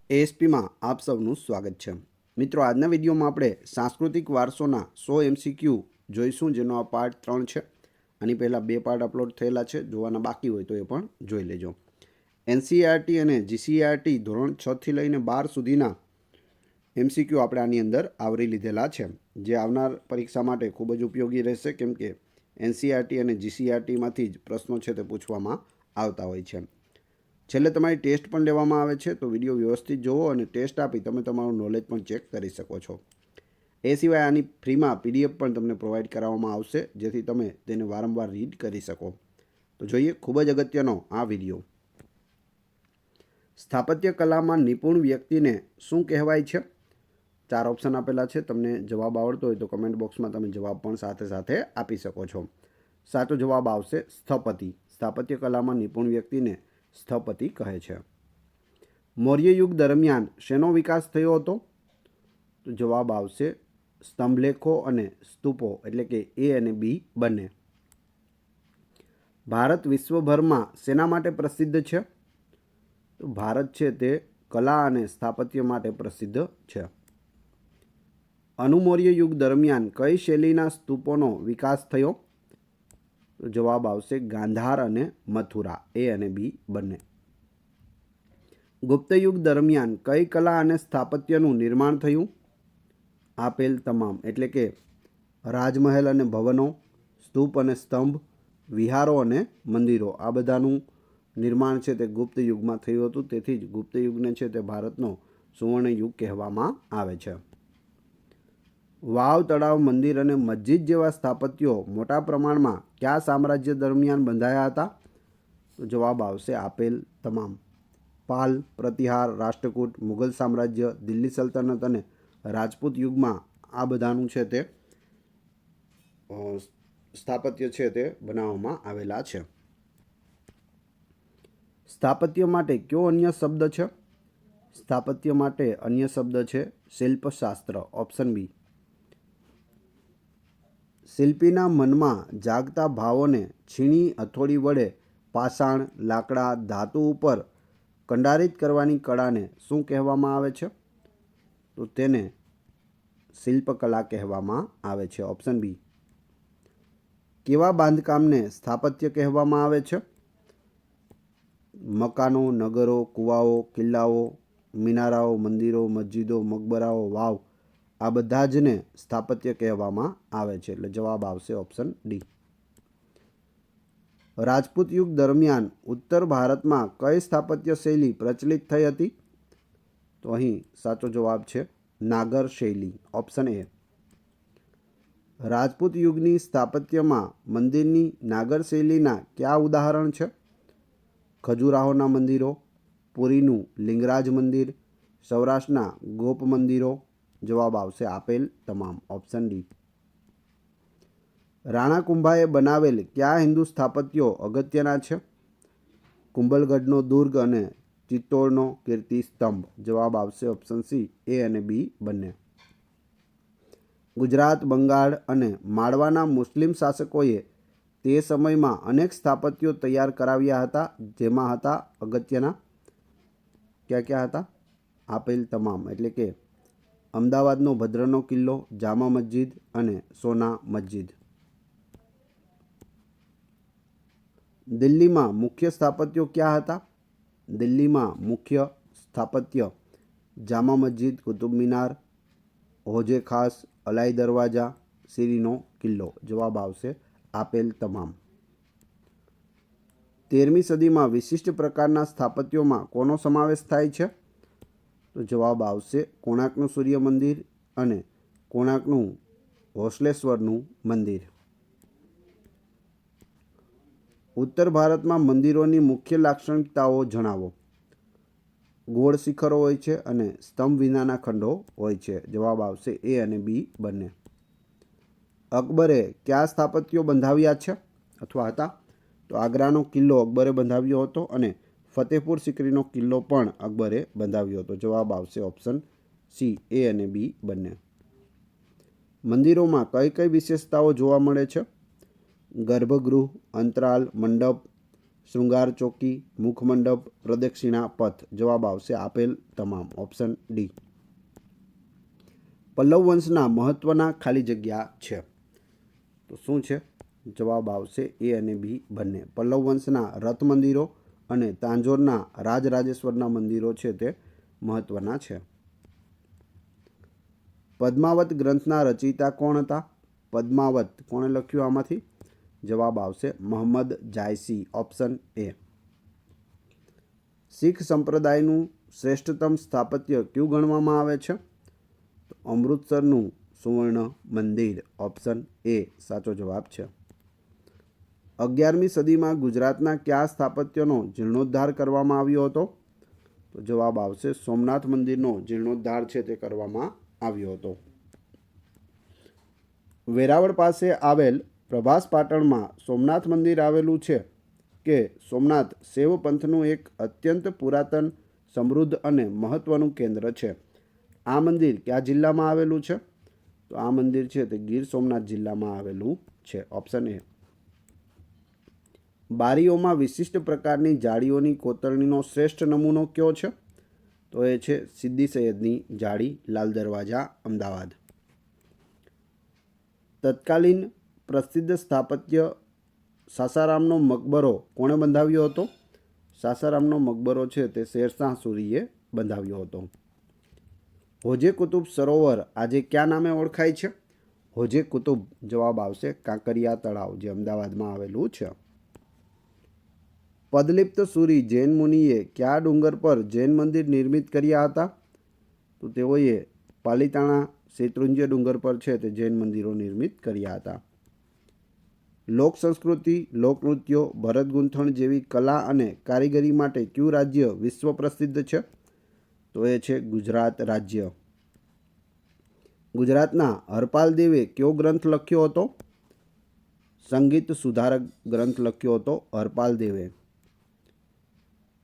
એએસપીમાં આપ સૌનું સ્વાગત છે. મિત્રો, આજના વિડીયોમાં આપણે સાંસ્કૃતિક વારસોના 100 MCQ જોઈશું, જેનો આ પાર્ટ 3 છે. આની પહેલાં 2 પાર્ટ અપલોડ થયેલા છે, જોવાના બાકી હોય તો એ પણ જોઈ લેજો. NCERT અને GCERT ધોરણ 6થી લઈને 12 સુધીના MCQ આપણે આની અંદર આવરી લીધેલા છે, જે આવનાર પરીક્ષા માટે ખૂબ જ ઉપયોગી રહેશે, કેમ કે NCERT અને GCERTમાંથી જ પ્રશ્નો છે તે પૂછવામાં આવતા હોય છે. છેલ્લે તમારી ટેસ્ટ પણ લેવામાં આવે છે, તો વિડીયો વ્યવસ્થિત જુઓ અને ટેસ્ટ આપી તમે તમારું નોલેજ પણ ચેક કરી શકો છો. એ સિવાય આની ફ્રીમાં PDF પણ તમને પ્રોવાઈડ કરાવવામાં આવશે, જેથી તમે તેને વારંવાર રીડ કરી શકો. તો જોઈએ ખૂબ જ અગત્યનો આ વિડીયો. સ્થાપત્ય કલામાં નિપુણ વ્યક્તિને શું કહેવાય છે? 4 ઓપ્શન આપેલા છે. તમને જવાબ આવડતો હોય તો કમેન્ટ બોક્સમાં તમે જવાબ પણ સાથે સાથે આપી શકો છો. સાચો જવાબ આવશે સ્થપતિ. સ્થાપત્ય કલામાં નિપુણ વ્યક્તિને સ્થપતિ કહે છે. મૌર્ય યુગ દરમિયાન શેનો વિકાસ થયો હતો? તો જવાબ આવશે સ્તંભલેખો અને સ્તૂપો, એટલે કે A અને B બંને. ભારત વિશ્વભરમાં શેના માટે પ્રસિદ્ધ છે? તો ભારત છે તે કલા અને સ્થાપત્ય માટે પ્રસિદ્ધ છે. અનુમૌર્ય યુગ દરમિયાન કઈ શૈલીના સ્તૂપોનો વિકાસ થયો? તો જવાબ આવશે ગાંધાર અને મથુરા, A અને B બંને. ગુપ્ત યુગ દરમિયાન કઈ કલા અને સ્થાપત્યનું નિર્માણ થયું? આપેલ તમામ, એટલે કે રાજમહેલ અને ભવનો, સ્તૂપ અને સ્તંભ, વિહારો અને મંદિરો, આ બધાનું નિર્માણ છે તે ગુપ્ત યુગમાં થયું હતું. તેથી જ ગુપ્ત યુગને છે તે ભારતનો સુવર્ણ યુગ કહેવામાં આવે છે. વાવ, તળાવ, મંદિર અને મસ્જિદ જેવા સ્થાપત્યો મોટા પ્રમાણમાં કયા સામ્રાજ્ય દરમિયાન બંધાયા હતા? તો જવાબ આવશે આપેલ તમામ. પાલ, પ્રતિહાર, રાષ્ટ્રકૂટ, મુઘલ સામ્રાજ્ય, દિલ્હી સલ્તનત અને રાજપૂત યુગમાં આ બધાનું છે તે સ્થાપત્ય છે તે બનાવવામાં આવેલા છે. સ્થાપત્ય માટે કયો અન્ય શબ્દ છે? સ્થાપત્ય માટે અન્ય શબ્દ છે શિલ્પશાસ્ત્ર, ઓપ્શન B. શિલ્પીના મનમાં જાગતા ભાવોને છીણી હથોડી વડે પાષાણ, લાકડા, ધાતુ ઉપર કંડારિત કરવાની કળાને શું કહેવામાં આવે છે? તો તેને શિલ્પકલા કહેવામાં આવે છે, ઓપ્શન B. કેવા બાંધકામને સ્થાપત્ય કહેવામાં આવે છે? મકાનો, નગરો, કૂવાઓ, કિલ્લાઓ, મિનારાઓ, મંદિરો, મસ્જિદો, મકબરાઓ, વાવ, આ બધા જને સ્થાપત્ય કહેવામાં આવે છે. એટલે જવાબ આવશે ઓપ્શન D. રાજપૂત યુગ દરમિયાન ઉત્તર ભારતમાં કઈ સ્થાપત્ય શૈલી પ્રચલિત થઈ હતી? તો અહીં સાચો જવાબ છે નાગર શૈલી, ઓપ્શન A. રાજપૂત યુગની સ્થાપત્યમાં મંદિરની નાગર શૈલીના કયા ઉદાહરણ છે? ખજુરાહોના મંદિરો, પુરીનું લિંગરાજ મંદિર, સૌરાષ્ટ્રના ગોપ મંદિરો. જવાબ આવશે આપેલ તમામ, ઓપ્શન D. રાણા કુંભાએ બનાવેલ કયા હિન્દુ સ્થાપત્યો અગત્યના છે? કુંભલગઢનો દુર્ગ અને ચિત્તોડનો કીર્તિ સ્તંભ. જવાબ આવશે ઓપ્શન C, A અને B બંને. ગુજરાત, બંગાળ અને માળવાના મુસ્લિમ શાસકોએ તે સમયમાં અનેક સ્થાપત્યો તૈયાર કરાવ્યા હતા, જેમાં હતા અગત્યના ક્યાં હતા? આપેલ તમામ, એટલે કે અમદાવાદનો ભદ્રનો કિલ્લો, જામા મસ્જિદ અને સોના મસ્જિદ. દિલ્હીમાં મુખ્ય સ્થાપત્યો ક્યાં હતા? દિલ્હીમાં મુખ્ય સ્થાપત્ય જામા મસ્જિદ, કુતુબ મિનાર, હોજે ખાસ, અલાઈ દરવાજા, શીરીનો કિલ્લો. જવાબ આવશે આપેલ તમામ. 13મી સદીમાં વિશિષ્ટ પ્રકારના સ્થાપત્યોમાં કોનો સમાવેશ થાય છે? તો જવાબ આવશે કોણાર્કનું સૂર્ય મંદિર અને કોણાર્કનું હોસલેશ્વરનું મંદિર. ઉત્તર ભારતમાં મંદિરોની મુખ્ય લાક્ષણિકતાઓ જણાવો. ગોળ શિખરો હોય છે અને સ્તંભ વિનાના ખંડો હોય છે. જવાબ આવશે A અને B બંને. અકબરે કયા સ્થાપત્યો બંધાવ્યા છે અથવા હતા? તો આગ્રાનો કિલ્લો અકબરે બંધાવ્યો હતો અને ફતેહપુર સિકરીનો કિલ્લો પણ અકબરે બંધાવ્યો હતો. જવાબ આવશે ઓપ્શન C, A અને B બંને. મંદિરોમાં કઈ કઈ વિશેષતાઓ જોવા મળે છે? ગર્ભગૃહ, અંતરાલ, મંડપ, શૃંગાર ચોકી, મુખમંડપ, પ્રદક્ષિણા પથ. જવાબ આવશે આપેલ તમામ, ઓપ્શન ડી. પલ્લવ વંશના મહત્વના ખાલી જગ્યા છે. તો શું છે? જવાબ આવશે એ અને બી બંને. પલ્લવ વંશના રથ મંદિરો અને તાંજોરના રાજરાજેશ્વરના મંદિરો છે તે મહત્વના છે. પદ્માવત ગ્રંથના રચયિતા કોણ હતા? પદ્માવત કોણે લખ્યું આમાંથી? જવાબ આવશે મોહમ્મદ જાયસી, ઓપ્શન એ. શીખ સંપ્રદાયનું શ્રેષ્ઠતમ સ્થાપત્ય કયું ગણવામાં આવે છે? તો અમૃતસરનું સુવર્ણ મંદિર, ઓપ્શન એ સાચો જવાબ છે. 11મી સદીમાં ગુજરાતના કયા સ્થાપત્યનો જીર્ણોદ્ધાર કરવામાં આવ્યો હતો? તો જવાબ આવશે સોમનાથ મંદિરનો જીર્ણોદ્ધાર છે તે કરવામાં આવ્યો હતો. વેરાવળ પાસે આવેલ પ્રભાસ પાટણમાં સોમનાથ મંદિર આવેલું છે કે સોમનાથ શૈવ પંથનું એક અત્યંત પુરાતન, સમૃદ્ધ અને મહત્વનું કેન્દ્ર છે. આ મંદિર કયા જિલ્લામાં આવેલું છે? તો આ મંદિર છે તે ગીર સોમનાથ જિલ્લામાં આવેલું છે, ઓપ્શન એ. બારીઓમાં વિશિષ્ટ પ્રકારની જાળીઓની કોતરણીનો શ્રેષ્ઠ નમૂનો કયો છે? તો એ છે સિદ્દી સૈયદની જાળી, લાલ દરવાજા, અમદાવાદ. તત્કાલીન પ્રસિદ્ધ સ્થાપત્ય સાસારામનો મકબરો કોણે બંધાવ્યો હતો? સાસારામનો મકબરો છે તે શેરશાહ સૂરીએ બંધાવ્યો હતો. હોજે કુતુબ સરોવર આજે કયા નામે ઓળખાય છે? હોજે કુતુબ, જવાબ આવશે કાંકરિયા તળાવ, જે અમદાવાદમાં આવેલું છે. પદલિપ્ત સૂરી જૈન મુનિએ કયા ડુંગર પર જૈન મંદિર નિર્મિત કર્યા હતા? તો તેઓએ પાલિતાણા શેત્રુંજ્ય ડુંગર પર છે તે જૈન મંદિરો નિર્મિત કર્યા હતા. લોક સંસ્કૃતિ, લોકનૃત્યો, ભરત ગૂંથણ જેવી કલા અને કારીગરી માટે કયું રાજ્ય વિશ્વ પ્રસિદ્ધ છે? તો એ છે ગુજરાત રાજ્ય. ગુજરાતના હરપાલ દેવે કયો ગ્રંથ લખ્યો હતો? સંગીત સુધારક ગ્રંથ લખ્યો હતો હરપાલ દેવે.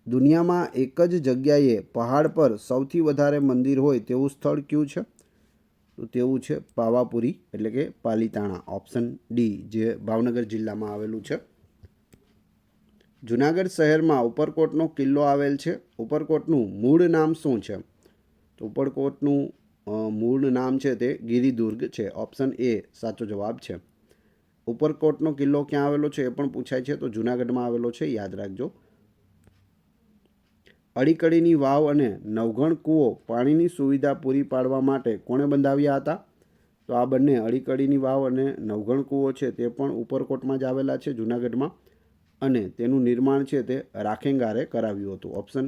દુનિયામાં એક જ જગ્યાએ પહાડ પર સૌથી વધારે મંદિર હોય તેવું સ્થળ કયું છે? તો તેવું છે પાવાપુરી, એટલે કે પાલિતાણા, ઓપ્શન ડી, જે ભાવનગર જિલ્લામાં આવેલું છે. જુનાગઢ શહેરમાં ઉપરકોટનો કિલ્લો આવેલ છે. ઉપરકોટનું મૂળ નામ શું છે? તો ઉપરકોટનું મૂળ નામ છે તે ગિરિદુર્ગ છે, ઓપ્શન એ સાચો જવાબ છે. ઉપરકોટનો કિલ્લો ક્યાં આવેલો છે એ પણ પૂછાય છે, તો જુનાગઢમાં આવેલો છે, યાદ રાખજો. અડીકડીની વાવ અને નવઘણ કૂવો પાણીની સુવિધા પૂરી પાડવા માટે કોણે બંધાવ્યા હતા? તો આ બંને અડીકડીની વાવ અને નવઘણ કૂવો છે તે પણ ઉપરકોટમાં જ આવેલા છે, જુનાગઢમાં, અને તેનું નિર્માણ છે તે રાખેંગારે કરાવ્યું હતું, ઓપ્શન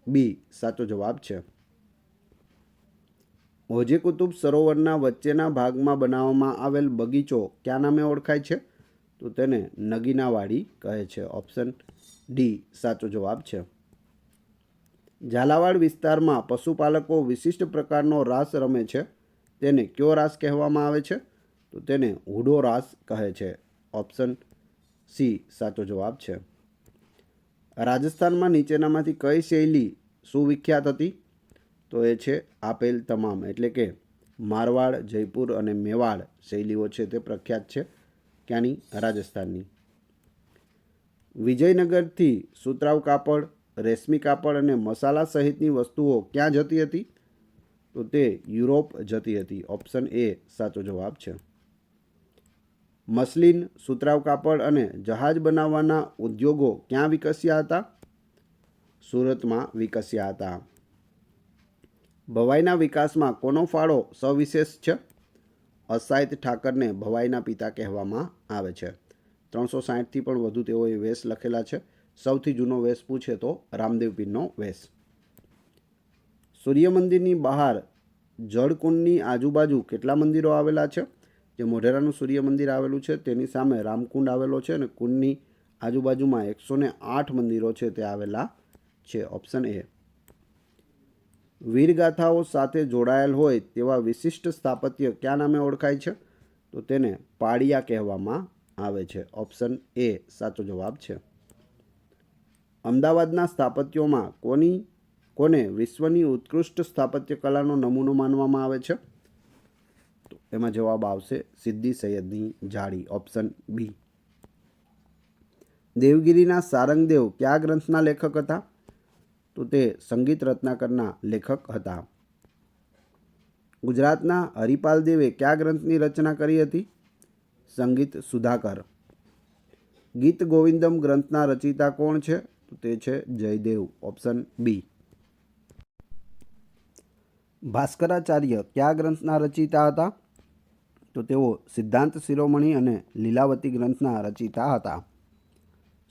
બી સાચો જવાબ છે. હોજે કુતુબ સરોવરના વચ્ચેના ભાગમાં બનાવવામાં આવેલ બગીચો કયા નામે ઓળખાય છે? તો તેને નગીનાવાડી કહે છે, ઓપ્શન ડી સાચો જવાબ છે. ઝાલાવાડ વિસ્તારમાં પશુપાલકો વિશિષ્ટ પ્રકારનો રાસ રમે છે, તેને કયો રાસ કહેવામાં આવે છે? તો તેને હુડો રાસ કહે છે, ઓપ્શન સી સાચો જવાબ છે. રાજસ્થાનમાં નીચેનામાંથી કઈ શૈલી સુવિખ્યાત હતી? તો એ છે આપેલ તમામ, એટલે કે મારવાડ, જયપુર અને મેવાડ શૈલીઓ છે તે પ્રખ્યાત છે. ક્યાંની? રાજસ્થાનની. વિજયનગરથી સુતરાઉ કાપડ, રેશમી કાપડ અને મસાલા સહિતની વસ્તુઓ ક્યાં જતી હતી? તો તે યુરોપ જતી હતી, ઓપ્શન એ સાચો જવાબ છે. મસલિન, સુતરાઉ કાપડ અને જહાજ બનાવવાના ઉદ્યોગો ક્યાં વિકસ્યા હતા? સુરતમાં વિકસ્યા હતા. ભવાઈના વિકાસમાં કોનો ફાળો સવિશેષ છે? અસાયત ઠાકરને ભવાઈના પિતા કહેવામાં આવે છે. 360થી પણ વધુ તેઓએ વેશ લખેલા છે. સૌથી જૂનો વેશ પૂછે તો રામદેવ પીરનો વેશ. સૂર્ય મંદિરની બહાર જળકુંડની આજુબાજુ કેટલા મંદિરો આવેલા છે? જે મોઢેરાનું સૂર્ય મંદિર આવેલું છે તેની સામે રામકુંડ આવેલો છે, અને કુંડની આજુબાજુમાં 108 મંદિરો છે તે આવેલા છે, ઓપ્શન એ. વીરગાથાઓ સાથે જોડાયેલ હોય તેવા વિશિષ્ટ સ્થાપત્ય કયા નામે ઓળખાય છે? તો તેને પાળિયા કહેવામાં આવે છે, ઓપ્શન એ સાચો જવાબ છે. અમદાવાદના સ્થાપત્યોમાં કોને વિશ્વની ઉત્કૃષ્ટ સ્થાપત્ય કલાનો નમૂનો માનવામાં આવે છે? તો એમાં જવાબ આવશે સિદ્દી સૈયદની જાળી, ઓપ્શન બી. દેવગિરીના સારંગદેવ કયા ગ્રંથના લેખક હતા? તો તે સંગીત રત્નાકરના લેખક હતા. ગુજરાતના હરિપાલ દેવે કયા ગ્રંથની રચના કરી હતી? સંગીત સુધાકર. ગીત ગોવિંદમ ગ્રંથના રચયિતા કોણ છે? તો તે છે જયદેવ. Option B. ભાસ્કરાચાર્ય કયા ગ્રંથના રચયિતા હતા? તો તેઓ સિદ્ધાંત શિરોમણી અને લીલાવતી ગ્રંથના રચયિતા હતા.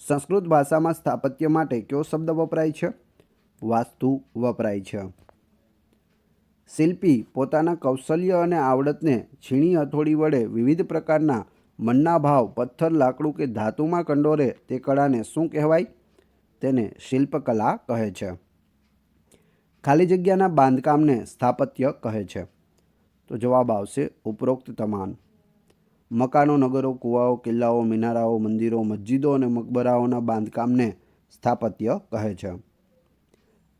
સંસ્કૃત ભાષામાં સ્થાપત્ય માટે કયો શબ્દ વપરાય છે? વાસ્તુ વપરાય છે. શિલ્પી પોતાના કૌશલ્ય અને આવડતને છીણી હથોડી વડે વિવિધ પ્રકારના મનના ભાવ પથ્થર, લાકડું કે ધાતુમાં કંડોરે તે કળાને શું કહેવાય? તેને શિલ્પકલા કહે છે. ખાલી જગ્યાના બાંધકામને સ્થાપત્ય કહે છે. તો જવાબ આવશે ઉપરોક્ત તમામ. મકાનો, નગરો, કૂવાઓ, કિલ્લાઓ, મિનારાઓ, મંદિરો, મસ્જિદો અને મકબરાઓના બાંધકામને સ્થાપત્ય કહે છે.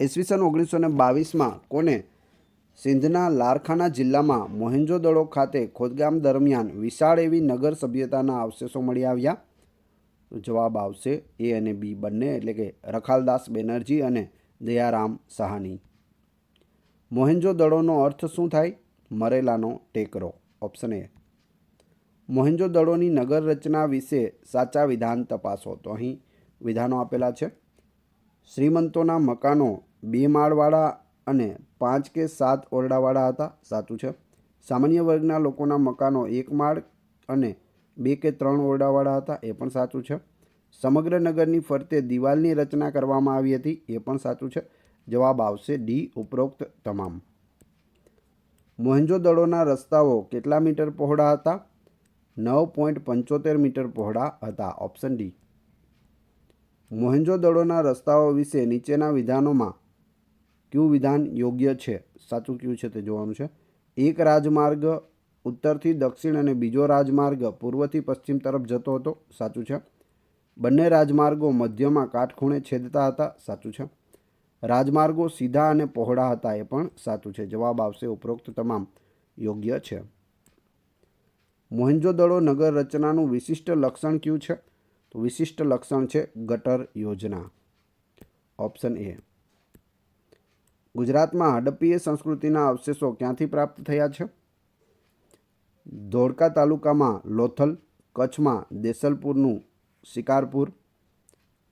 ઈસવીસન 1922માં કોને સિંધના લારખાના જિલ્લામાં મોહેંજો-દડો ખાતે ખોદકામ દરમિયાન વિશાળ એવી નગર સભ્યતાના અવશેષો મળી આવ્યા? તો જવાબ આવશે એ અને બી બંને, એટલે કે રખાલદાસ બેનર્જી અને દયારામ સાહાની. મોહેંજો-દડોનો અર્થ શું થાય? મરેલાનો ટેકરો. Option A. મોહેંજો-દડોની નગર રચના વિશે સાચા વિધાન તપાસો. તો અહીં વિધાનો આપેલા છે. શ્રીમંતોના મકાનો 2 માળવાળા અને 5 કે 7 ઓરડાવાળા હતા. સાચું છે. સામાન્ય વર્ગના લોકોના મકાનો 1 માળ અને 2 કે 3 ઓરડાવાળા હતા. એ પણ સાચું છે. સમગ્ર નગરની ફરતે દિવાલની રચના કરવામાં આવી હતી. એ પણ સાચું છે. જવાબ આવશે ડી, ઉપરોક્ત તમામ. મોહેંજો-દડોના રસ્તાઓ કેટલા મીટર પહોળા હતા? 9.75 મીટર પહોળા હતા. Option D. મોહેંજો-દડોના રસ્તાઓ વિશે નીચેના વિધાનોમાં કયું વિધાન યોગ્ય છે? સાચું કયું છે તે જોવાનું છે. એક રાજમાર્ગ ઉત્તરથી દક્ષિણ અને બીજો રાજમાર્ગ પૂર્વથી પશ્ચિમ તરફ જતો હતો. સાચું છે. બંને રાજમાર્ગો મધ્યમાં કાટખૂણે છેદતા હતા. સાચું છે. રાજમાર્ગો સીધા અને પહોળા હતા. એ પણ સાચું છે. જવાબ આવશે ઉપરોક્ત તમામ યોગ્ય છે. મોહેંજો-દડો નગર રચનાનું વિશિષ્ટ લક્ષણ કયું છે? તો વિશિષ્ટ લક્ષણ છે ગટર યોજના. Option A. ગુજરાતમાં હડપ્પીય સંસ્કૃતિના અવશેષો ક્યાંથી પ્રાપ્ત થયા છે? ધોળકા તાલુકામાં લોથલ, કચ્છમાં દેસલપુરનું શિકારપુર,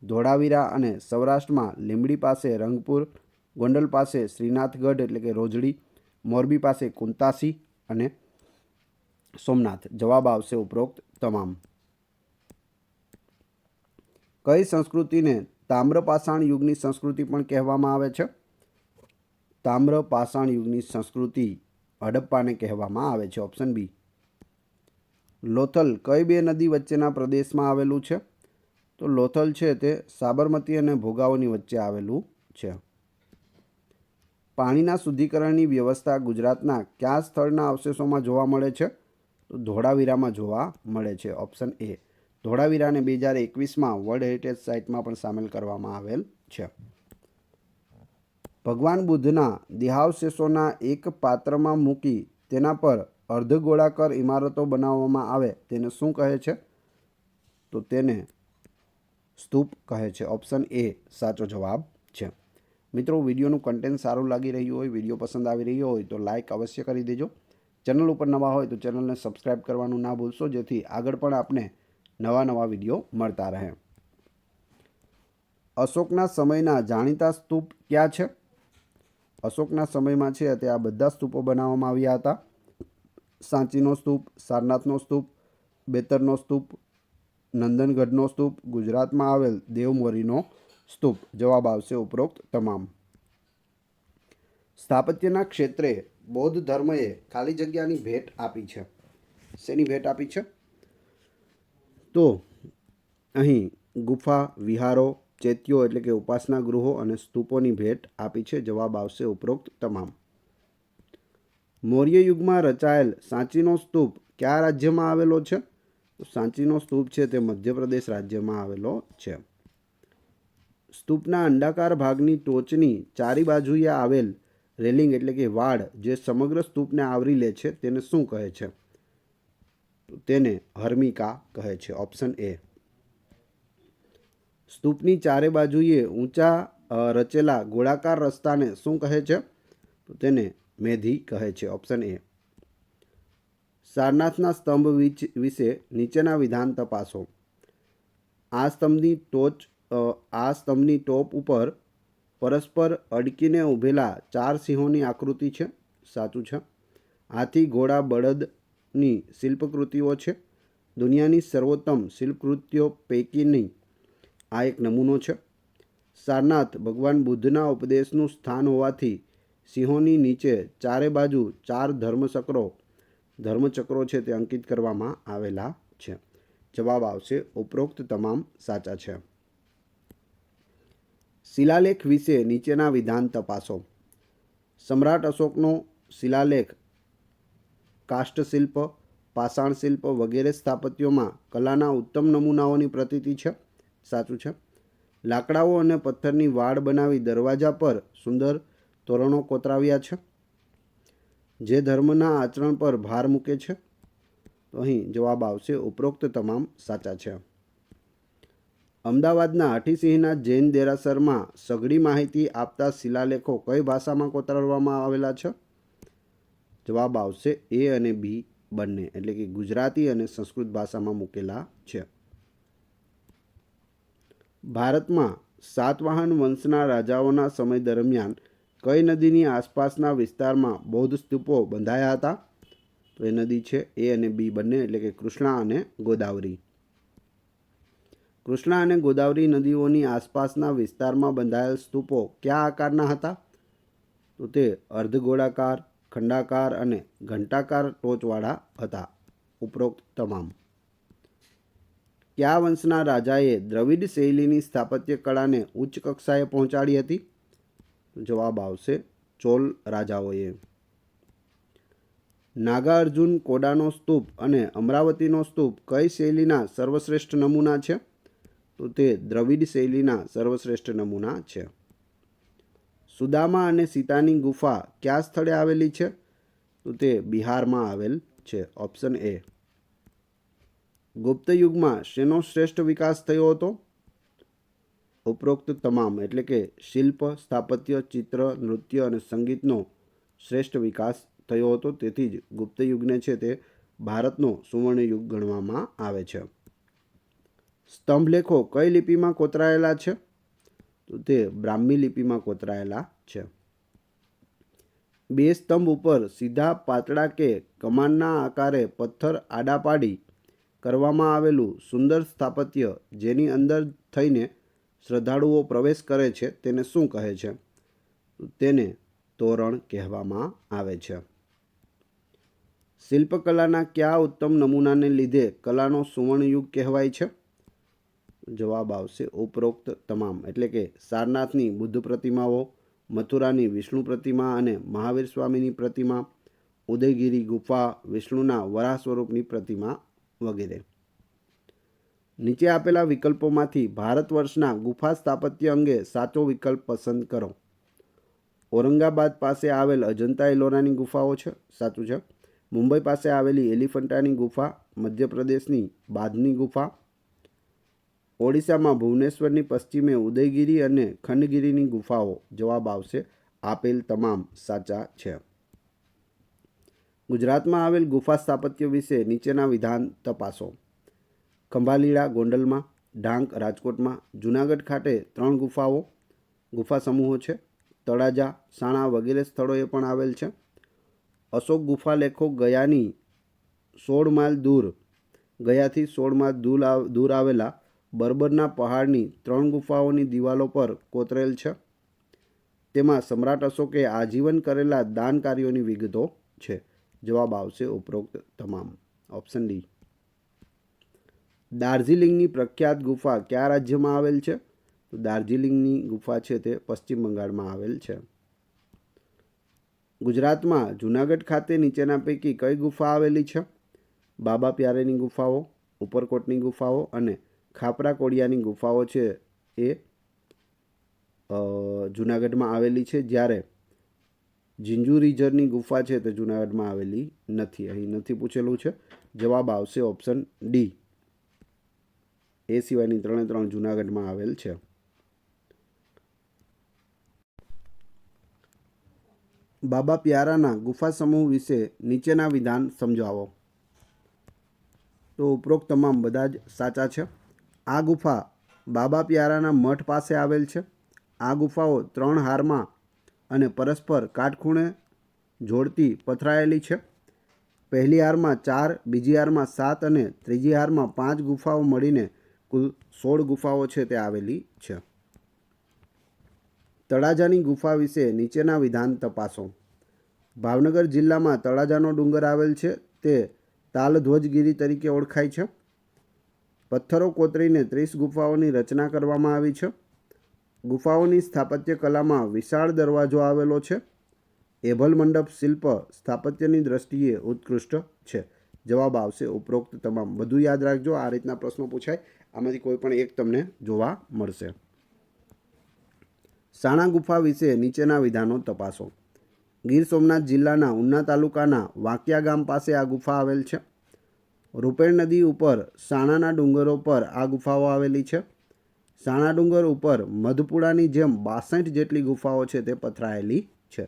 ધોળાવીરા અને સૌરાષ્ટ્રમાં લીંબડી પાસે રંગપુર, ગોંડલ પાસે શ્રીનાથગઢ એટલે કે રોજડી, મોરબી પાસે કુંતાસી અને સોમનાથ. જવાબ આવશે ઉપરોક્ત તમામ. કઈ સંસ્કૃતિને તામ્રપાષાણ યુગની સંસ્કૃતિ પણ કહેવામાં આવે છે? તામ્રપાષાણ યુગની સંસ્કૃતિ હડપ્પાને કહેવામાં આવે છે. Option B. લોથલ કઈ 2 નદી વચ્ચેના પ્રદેશમાં આવેલું છે? તો લોથલ છે તે સાબરમતી અને ભોગાવોની વચ્ચે આવેલું છે. પાણીના શુદ્ધિકરણની વ્યવસ્થા ગુજરાતના કયા સ્થળના અવશેષોમાં જોવા મળે છે? તો ધોળાવીરામાં જોવા મળે છે. Option A. ધોળાવીરાને 2021માં વર્લ્ડ હેરિટેજ સાઇટમાં પણ સામેલ કરવામાં આવેલ છે. ભગવાન બુદ્ધના દેહાવશેષોના એક પાત્રમાં મૂકી તેના પર અર્ધગોળાકાર ઇમારતો બનાવવામાં આવે તેને શું કહે છે? તો તેને સ્તૂપ કહે છે. ઓપ્શન એ સાચો જવાબ છે. મિત્રો, વિડીયોનું કન્ટેન્ટ સારું લાગી રહ્યું હોય, વિડીયો પસંદ આવી રહ્યો હોય તો લાઇક અવશ્ય કરી દેજો. ચેનલ ઉપર નવા હોય તો ચેનલને સબસ્ક્રાઈબ કરવાનું ના ભૂલશો, જેથી આગળ પણ આપને નવા વિડીયો મળતા રહે. અશોકના સમયના જાણીતા સ્તૂપ ક્યાં છે? અશોકના સમયમાં છે તે આ બધા સ્તૂપો બનાવવામાં આવ્યા હતા. સાંચીનો સ્તૂપ, સારનાથનો સ્તૂપ, બેતરનો સ્તૂપ, નંદનગઢનો સ્તૂપ, ગુજરાતમાં આવેલ દેવમોરીનો સ્તૂપ. જવાબ આવશે ઉપરોક્ત તમામ. સ્થાપત્યના ક્ષેત્રે બૌદ્ધ ધર્મએ ખાલી જગ્યાની ભેટ આપી છે. શેની ભેટ આપી છે? તો અહીં ગુફા, વિહારો, ચૈત્યો એટલે કે ઉપાસના ગૃહો અને સ્તૂપોની ભેટ આપી છે. જવાબ આવશે ઉપરોક્ત તમામ. મૌર્ય યુગમાં રચાયેલ સાંચીનો સ્તૂપ કયા રાજ્યમાં આવેલો છે? તો સાંચીનો સ્તૂપ છે તે મધ્યપ્રદેશ રાજ્યમાં આવેલો છે. સ્તૂપના અંડાકાર ભાગની ટોચની ચારે બાજુએ આવેલ રેલિંગ એટલે કે વાડ જે સમગ્ર સ્તૂપને આવરી લે છે તેને શું કહે છે? તેને હર્મિકા કહે છે. ઓપ્શન એ. સ્તૂપની ચારે બાજુએ ઊંચા રચેલા ગોળાકાર રસ્તાને શું કહે છે? તો તેને મેધી કહે છે. ઓપ્શન એ. સારનાથના સ્તંભ વિશે નીચેના વિધાન તપાસો. આ સ્તંભની ટોપ ઉપર પરસ્પર અડકીને ઊભેલા 4 સિંહોની આકૃતિ છે. સાચું છે. હાથી, ઘોડા, બળદની શિલ્પકૃતિઓ છે. દુનિયાની સર્વોત્તમ શિલ્પકૃતિઓ પૈકીની આ એક નમૂનો છે. સારનાથ ભગવાન બુદ્ધના ઉપદેશનું સ્થાન હોવાથી સિંહોની નીચે ચારે બાજુ 4 ધર્મચક્રો છે તે અંકિત કરવામાં આવેલા છે. જવાબ આવશે ઉપરોક્ત તમામ સાચા છે. શિલાલેખ વિશે નીચેના વિધાન તપાસો. સમ્રાટ અશોકનો શિલાલેખ કાષ્ઠશિલ્પ, પાષાણ શિલ્પ વગેરે સ્થાપત્યોમાં કલાના ઉત્તમ નમૂનાઓની પ્રતીતિ છે. સાચું છે. લાકડાઓ અને પથ્થરની વાડ બનાવી દરવાજા પર સુંદર તોરણો કોતરાવ્યા છે. જે ધર્મના આચરણ પર ભાર મૂકે છે? તો અહીં જવાબ આવશે ઉપરોક્ત તમામ સાચા છે. અમદાવાદના હાથીસિંહના જૈન દેરાસરમાં સઘળી માહિતી આપતા શિલાલેખો કઈ ભાષામાં કોતરાવવામાં આવેલા છે? જવાબ આવશે એ અને બી બંને, એટલે કે ગુજરાતી અને સંસ્કૃત ભાષામાં મૂકેલા છે. ભારતમાં સાતવાહન વંશના રાજાઓના સમય દરમિયાન કઈ નદીની આસપાસના વિસ્તારમાં બૌદ્ધ સ્તૂપો બંધાયા હતા? તો એ નદી છે એ અને બી બંને, એટલે કે કૃષ્ણા અને ગોદાવરી. કૃષ્ણા અને ગોદાવરી નદીઓની આસપાસના વિસ્તારમાં બંધાયેલ સ્તૂપો કયા આકારના હતા? તો તે અર્ધગોળાકાર, ખંડાકાર અને ઘંટાકાર ટોચવાળા હતા. ઉપરોક્ત તમામ. કયા વંશના રાજાએ દ્રવિડ શૈલીની સ્થાપત્ય કળાને ઉચ્ચ કક્ષાએ પહોંચાડી હતી? જવાબ આવશે ચોલ રાજાઓએ. નાગાર્જુન કોડાનો સ્તૂપ અને અમરાવતીનો સ્તૂપ કઈ શૈલીના સર્વશ્રેષ્ઠ નમૂના છે? તો તે દ્રવિડ શૈલીના સર્વશ્રેષ્ઠ નમૂના છે. સુદામા અને સીતાની ગુફા કયા સ્થળે આવેલી છે? તો તે બિહારમાં આવેલ છે. ઓપ્શન એ. ગુપ્ત યુગમાં શેનો શ્રેષ્ઠ વિકાસ થયો હતો? ઉપરોક્ત તમામ, એટલે કે શિલ્પ, સ્થાપત્ય, ચિત્ર, નૃત્ય અને સંગીતનો શ્રેષ્ઠ વિકાસ થયો હતો. તેથી જ ગુપ્ત યુગને છે તે ભારતનો સુવર્ણ યુગ ગણવામાં આવે છે. સ્તંભલેખો કઈ લિપિમાં કોતરાયેલા છે? તો તે બ્રાહ્મી લિપિમાં કોતરાયેલા છે. 2 સ્તંભ ઉપર સીધા પાતળા કે કમાનના આકારે પથ્થર આડા પાડી કરવામાં આવેલું સુંદર સ્થાપત્ય જેની અંદર થઈને શ્રદ્ધાળુઓ પ્રવેશ કરે છે તેને શું કહે છે? તેને તોરણ કહેવામાં આવે છે. શિલ્પકલાના કયા ઉત્તમ નમૂનાને લીધે કલાનો સુવર્ણયુગ કહેવાય છે? જવાબ આવશે ઉપરોક્ત તમામ, એટલે કે સારનાથની બુદ્ધ પ્રતિમાઓ, મથુરાની વિષ્ણુ પ્રતિમા અને મહાવીર સ્વામીની પ્રતિમા, ઉદયગીરી ગુફા, વિષ્ણુના વરાહ સ્વરૂપની પ્રતિમા વગેરે. નીચે આપેલા વિકલ્પોમાંથી ભારત વર્ષના ગુફા સ્થાપત્ય અંગે સાચો વિકલ્પ પસંદ કરો. ઔરંગાબાદ પાસે આવેલ અજંતા એલોરાની ગુફાઓ છે. સાચું છે. મુંબઈ પાસે આવેલી એલિફન્ટાની ગુફા, મધ્યપ્રદેશની બાદની ગુફા, ઓડિશામાં ભુવનેશ્વરની પશ્ચિમે ઉદયગીરી અને ખંડગીરીની ગુફાઓ. જવાબ આવશે આપેલ તમામ સાચા છે. ગુજરાતમાં આવેલ ગુફા સ્થાપત્ય વિશે નીચેના વિધાન તપાસો. ખંભાલીડા ગોંડલમાં, ઢાંક રાજકોટમાં, જૂનાગઢ ખાતે 3 ગુફા સમૂહો છે. તળાજા, સાણા વગેરે સ્થળોએ પણ આવેલ છે. અશોક ગુફા લેખો ગયાથી 16 માઇલ દૂર આવેલા બર્બરના પહાડની 3 ગુફાઓની દિવાલો પર કોતરેલ છે. તેમાં સમ્રાટ અશોકે આજીવન કરેલા દાન કાર્યોની વિગતો છે. જવાબ આવશે ઉપરોક્ત તમામ. Option D. દાર્જિલિંગની પ્રખ્યાત ગુફા કયા રાજ્યમાં આવેલ છે? તો દાર્જિલિંગની ગુફા છે તે પશ્ચિમ બંગાળમાં આવેલ છે. ગુજરાતમાં જૂનાગઢ ખાતે નીચેના પૈકી કઈ ગુફા આવેલી છે? બાબા પ્યારેની ગુફાઓ, ઉપરકોટની ગુફાઓ અને ખાપરા કોડિયાની ગુફાઓ છે એ જૂનાગઢમાં આવેલી છે, જ્યારે જિંજુરીજરની ગુફા છે તે જૂનાગઢમાં આવેલી નથી. અહીં નથી પૂછેલું છે. જવાબ આવશે ઓપ્શન ડી. એ સિવાયની 3 જૂનાગઢમાં આવેલ છે. બાબા પ્યારાના ગુફા સમૂહ વિશે નીચેના વિધાન સમજાવો. તો ઉપરોક્ત તમામ બધા જ સાચા છે. આ ગુફા બાબા પ્યારાના મઠ પાસે આવેલ છે. આ ગુફાઓ 3 હારમાં અને પરસ્પર કાટખૂણે જોડતી પથરાયેલી છે. પહેલી હારમાં 4, બીજી હારમાં 7 અને ત્રીજી હારમાં 5 ગુફાઓ મળીને કુલ 16 ગુફાઓ છે તે આવેલી છે. તળાજાની ગુફા વિશે નીચેના વિધાન તપાસો. ભાવનગર જિલ્લામાં તળાજાનો ડુંગર આવેલ છે. તે તાલધ્વજગીરી તરીકે ઓળખાય છે. પથ્થરો કોતરીને 30 ગુફાઓની રચના કરવામાં આવી છે. ગુફાઓની સ્થાપત્ય કલામાં વિશાળ દરવાજો આવેલો છે. એભલ મંડપ શિલ્પ સ્થાપત્યની દ્રષ્ટિએ ઉત્કૃષ્ટ છે. જવાબ આવશે ઉપરોક્ત તમામ. બધું યાદ રાખજો, આ રીતના પ્રશ્નો પૂછાય, આમાંથી કોઈ પણ એક તમને જોવા મળશે. સાણા ગુફા વિશે નીચેના વિધાનો તપાસો. ગીર સોમનાથ જિલ્લાના ઉના તાલુકાના વાંકિયા ગામ પાસે આ ગુફા આવેલ છે. રૂપેણ નદી ઉપર સાણાના ડુંગરો પર આ ગુફાઓ આવેલી છે. સાણા ડુંગર ઉપર મધપુડાની જેમ 62 જેટલી ગુફાઓ છે તે પથરાયેલી છે.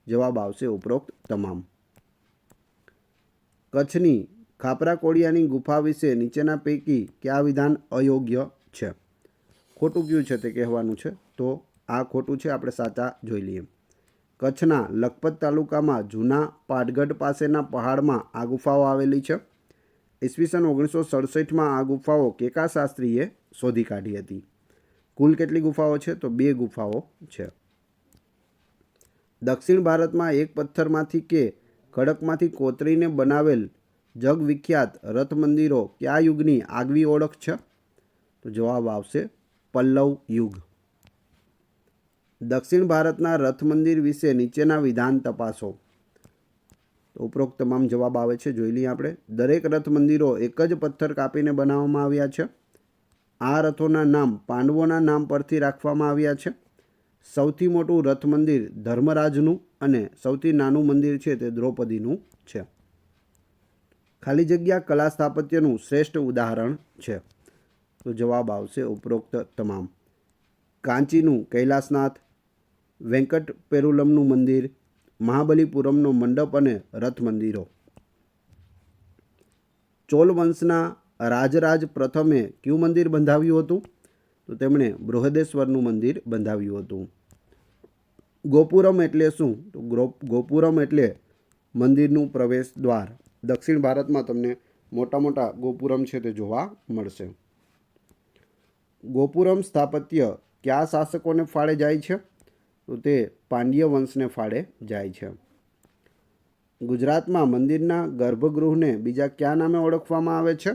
જવાબ આવશે ઉપરોક્ત તમામ. કચ્છની ખાપરા કોડિયાની ગુફા વિશે નીચેના પૈકી કયા વિધાન અયોગ્ય છે? ખોટું કયું છે તે કહેવાનું છે. તો આ ખોટું છે, આપણે સાચા જોઈ લઈએ. કચ્છના લખપત તાલુકામાં જૂના પાટગઢ પાસેના પહાડમાં આ ગુફાઓ આવેલી છે. ઈસવીસન 1967માં આ ગુફાઓ કેકા શાસ્ત્રીએ શોધી કાઢી હતી. કુલ કેટલી ગુફાઓ છે? તો 2 ગુફાઓ છે. દક્ષિણ ભારતમાં એક પથ્થરમાંથી કે ખડકમાંથી કોતરીને બનાવેલ જગવિખ્યાત રથ મંદિરો કયા યુગની આગવી ઓળખ છે? તો જવાબ આવશે પલ્લવ યુગ. દક્ષિણ ભારતના રથ મંદિર વિશે નીચેના વિધાન તપાસો. તો ઉપરોક્ત તમામ જવાબ આવે છે, જોઈ લઈએ આપણે. દરેક રથ મંદિરો એક જ પથ્થર કાપીને બનાવવામાં આવ્યા છે. આ રથોના નામ પાંડવોના નામ પરથી રાખવામાં આવ્યા છે. સૌથી મોટું રથ મંદિર ધર્મરાજનું અને સૌથી નાનું મંદિર છે તે દ્રૌપદીનું છે. ખાલી જગ્યા કલા સ્થાપત્યનું શ્રેષ્ઠ ઉદાહરણ છે. તો જવાબ આવશે ઉપરોક્ત તમામ. કાંચીનું કૈલાસનાથ, વેંકટ પેરુલમનું મંદિર, મહાબલીપુરમનો મંડપ અને રથ મંદિરો. ચોલ વંશના રાજરાજ પ્રથમે કયું મંદિર બંધાવ્યું હતું? તો તેમણે બૃહદેશ્વરનું મંદિર બંધાવ્યું હતું. ગોપુરમ એટલે શું? તો ગોપુરમ એટલે મંદિરનું પ્રવેશ દ્વાર. દક્ષિણ ભારતમાં તમને મોટા મોટા ગોપુરમ છે તે જોવા મળશે. ગોપુરમ સ્થાપત્ય કયા શાસકોને ફાળે જાય છે? તો તે પાંડ્ય વંશને ફાળે જાય છે. ગુજરાતમાં મંદિરના ગર્ભગૃહને બીજા કયા નામે ઓળખવામાં આવે છે?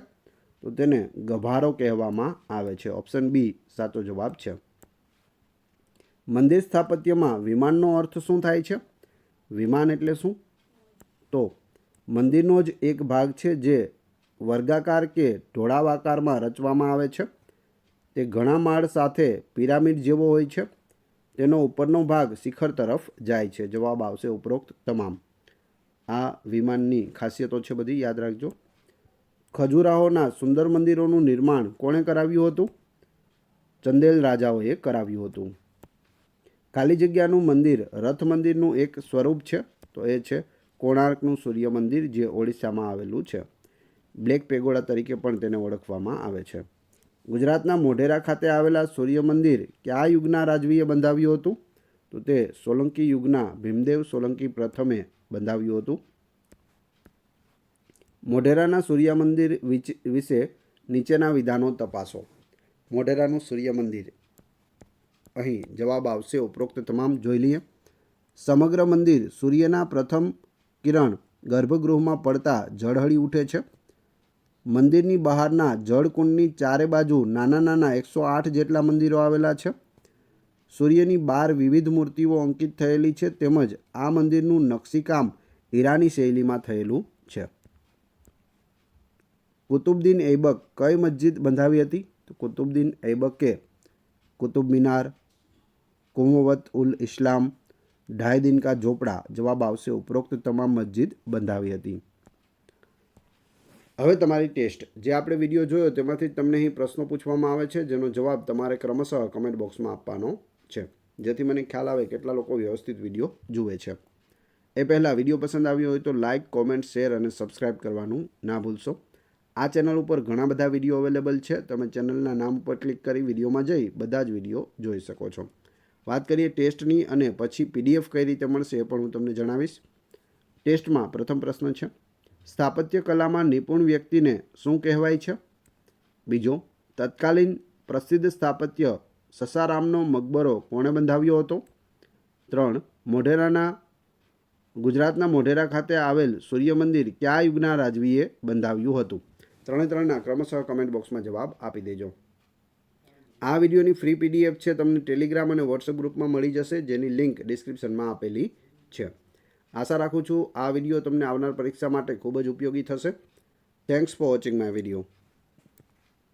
તો તેને ગભારો કહેવામાં આવે છે. ઓપ્શન બી સાચો જવાબ છે. મંદિર સ્થાપત્યમાં વિમાનનો અર્થ શું થાય છે? વિમાન એટલે શું? તો મંદિરનો જ એક ભાગ છે જે વર્ગાકાર કે ઢોળાવાકારમાં રચવામાં આવે છે. તે ઘણા માળ સાથે પિરામિડ જેવો હોય છે. તેનો ઉપરનો ભાગ શિખર તરફ જાય છે. જવાબ આવશે ઉપરોક્ત તમામ. આ વિમાનની ખાસિયતો છે બધી, યાદ રાખજો. ખજુરાહોના સુંદર મંદિરોનું નિર્માણ કોણે કરાવ્યું હતું? ચંદેલ રાજાઓએ કરાવ્યું હતું. ખાલી જગ્યાનું મંદિર રથ મંદિરનું એક સ્વરૂપ છે. તો એ છે કોણાર્કનું સૂર્ય મંદિર, જે ઓડિશામાં આવેલું છે. બ્લેક પેગોડા તરીકે પણ તેને ઓળખવામાં આવે છે. ગુજરાતના મોઢેરા ખાતે આવેલા સૂર્ય મંદિર કયા યુગના રાજવીએ બંધાવ્યું હતું? તો તે સોલંકી યુગના ભીમદેવ સોલંકી પ્રથમે બંધાવ્યું હતું. મોઢેરાના સૂર્ય મંદિર વિશે નીચેના વિધાનો તપાસો. મોઢેરાનું સૂર્ય મંદિર, અહીં જવાબ આવશે ઉપરોક્ત તમામ, જોઈ લઈએ. સમગ્ર મંદિર સૂર્યના પ્રથમ કિરણ ગર્ભગૃહમાં પડતા ઝળહળી ઉઠે છે. મંદિરની બહારના જળકુંડની ચારે બાજુ નાના નાના 108 જેટલા મંદિરો આવેલા છે. સૂર્યની 12 વિવિધ મૂર્તિઓ અંકિત થયેલી છે. તેમજ આ મંદિરનું નકશીકામ ઈરાની શૈલીમાં થયેલું છે. કુતુબદીન ઐબક કઈ મસ્જિદ બંધાવી હતી? તો કુતુબદીન ઐબકે કુતુબ મિનાર, કુંવત ઉલ ઇસ્લામ, ઢાઈ દિન કા ઝોપડા. જવાબ આવશે ઉપરોક્ત તમામ મસ્જિદ બંધાવી હતી. હવે તમારી ટેસ્ટ જે આપણે વિડીયો જોયો તેમાંથી તમને અહીં પ્રશ્નો પૂછવામાં આવે છે, જેનો જવાબ તમારે ક્રમશઃ કમેન્ટ બોક્સમાં આપવાનો છે, જેથી મને ખ્યાલ આવે કેટલા લોકો વ્યવસ્થિત વિડીયો જુએ છે. એ પહેલાં વિડીયો પસંદ આવ્યો હોય તો લાઇક, કોમેન્ટ, શેર અને સબસ્ક્રાઈબ કરવાનું ના ભૂલશો. આ ચેનલ ઉપર ઘણા બધા વિડીયો અવેલેબલ છે. તમે ચેનલના નામ ઉપર ક્લિક કરી વિડીયોમાં જઈ બધા જ વિડીયો જોઈ શકો છો. વાત કરીએ ટેસ્ટની અને પછી PDF કઈ રીતે મળશે એ પણ હું તમને જણાવીશ. ટેસ્ટમાં પ્રથમ પ્રશ્ન છે, સ્થાપત્ય કલામાં નિપુણ વ્યક્તિને શું કહેવાય છે? બીજો, તત્કાલીન પ્રસિદ્ધ સ્થાપત્ય સસારામનો મકબરો કોણે બંધાવ્યો હતો? 3, ગુજરાતના મોઢેરા ખાતે આવેલ સૂર્ય મંદિર કયા યુગના રાજવીએ બંધાવ્યું હતું? 3 ક્રમશઃ કમેન્ટ બોક્સમાં જવાબ આપી દેજો. આ વિડીયોની ફ્રી PDF છે, તમને ટેલિગ્રામ અને વોટ્સએપ ગ્રુપમાં મળી જશે, જેની લિંક ડિસ્ક્રિપ્શનમાં આપેલી છે. આશા રાખું છું આ વિડીયો તમને આવનાર પરીક્ષા માટે ખૂબ જ ઉપયોગી થશે. Thanks for watching my video.